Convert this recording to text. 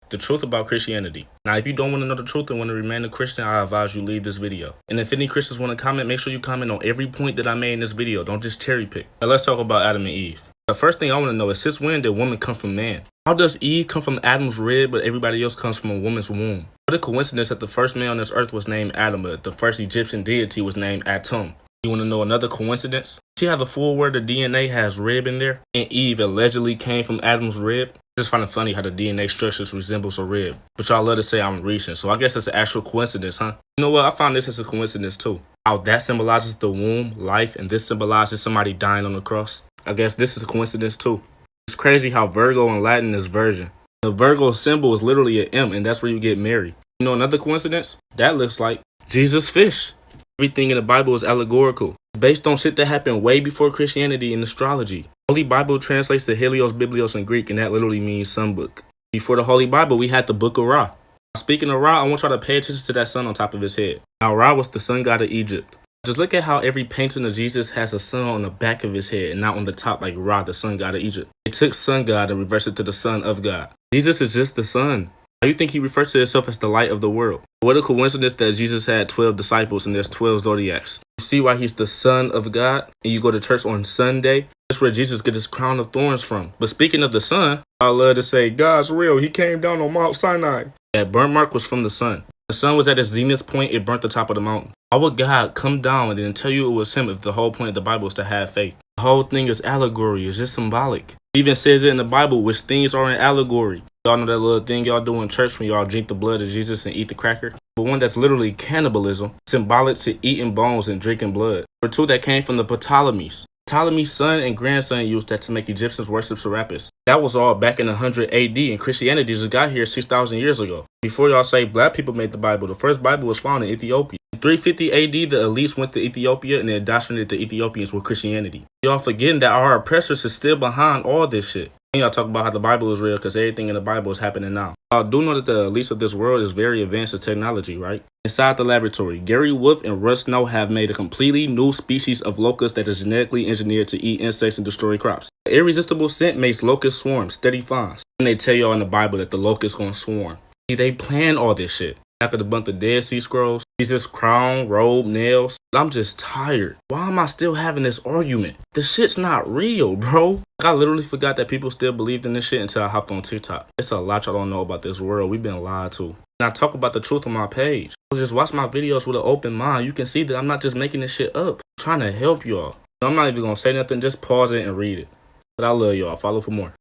The truth about Christianity. Now, if you don't want to know the truth and want to remain a Christian, I advise you leave this video. And if any Christians want to comment, make sure you comment on every point that I made in this video. Don't just cherry pick. Now, let's talk about Adam and Eve. The first thing I want to know is, since when did woman come from man? How does Eve come from Adam's rib, but everybody else comes from a woman's womb? What a coincidence that the first man on this earth was named Adam, but the first Egyptian deity was named Atum. You want to know another coincidence? See how the full word of DNA has rib in there? And Eve allegedly came from Adam's rib? I just find it funny how the DNA structure resembles a rib. But y'all love to say I'm reaching, so I guess that's an actual coincidence, huh? You know what? I found this as a coincidence too. How that symbolizes the womb, life, and this symbolizes somebody dying on the cross. I guess this is a coincidence too. It's crazy how Virgo in Latin is virgin. The Virgo symbol is literally an M, and that's where you get married. You know another coincidence? That looks like Jesus' fish. Everything in the Bible is allegorical. It's based on shit that happened way before Christianity and astrology. Holy Bible translates to Helios Biblios in Greek, and that literally means sun book. Before the Holy Bible, we had the book of Ra. Speaking of Ra, I want y'all to pay attention to that sun on top of his head. Now, Ra was the sun god of Egypt. Just look at how every painting of Jesus has a sun on the back of his head and not on the top like Ra, the sun god of Egypt. It took sun god and reversed it to the son of God. Jesus is just the sun. How you think he refers to himself as the light of the world? What a coincidence that Jesus had 12 disciples and there's 12 zodiacs. You see why he's the son of God? And you go to church on Sunday? That's where Jesus gets his crown of thorns from. But speaking of the sun, I love to say, God's real. He came down on Mount Sinai. That burn mark was from the sun. The sun was at its zenith point, it burnt the top of the mountain. How would God come down and then tell you it was him if the whole point of the Bible is to have faith? The whole thing is allegory, it's just symbolic. It even says it in the Bible, which things are in allegory. Y'all know that little thing y'all do in church when y'all drink the blood of Jesus and eat the cracker? But one that's literally cannibalism, symbolic to eating bones and drinking blood. Or two that came from the Ptolemies. Ptolemy's son and grandson used that to make Egyptians worship Serapis. That was all back in 100 AD, and Christianity just got here 6,000 years ago. Before y'all say black people made the Bible, the first Bible was found in Ethiopia. In 350 AD, the elites went to Ethiopia and they indoctrinated the Ethiopians with Christianity. Y'all forgetting that our oppressors is still behind all this shit. And y'all talk about how the Bible is real because everything in the Bible is happening now. Y'all do know that the elites of this world is very advanced in technology, right? Inside the laboratory, Gary Wolf and Russ Snow have made a completely new species of locust that is genetically engineered to eat insects and destroy crops. The irresistible scent makes locusts swarm, steady finds. And they tell y'all in the Bible that the locusts gonna swarm. See, they plan all this shit. After the bunch of Dead Sea Scrolls, Jesus' crown, robe, nails. I'm just tired. Why am I still having this argument? This shit's not real, bro. I literally forgot that people still believed in this shit until I hopped on TikTok. It's a lot y'all don't know about this world. We've been lied to. And I talk about the truth on my page. So just watch my videos with an open mind. You can see that I'm not just making this shit up. I'm trying to help y'all. I'm not even gonna say nothing. Just pause it and read it. But I love y'all. Follow for more.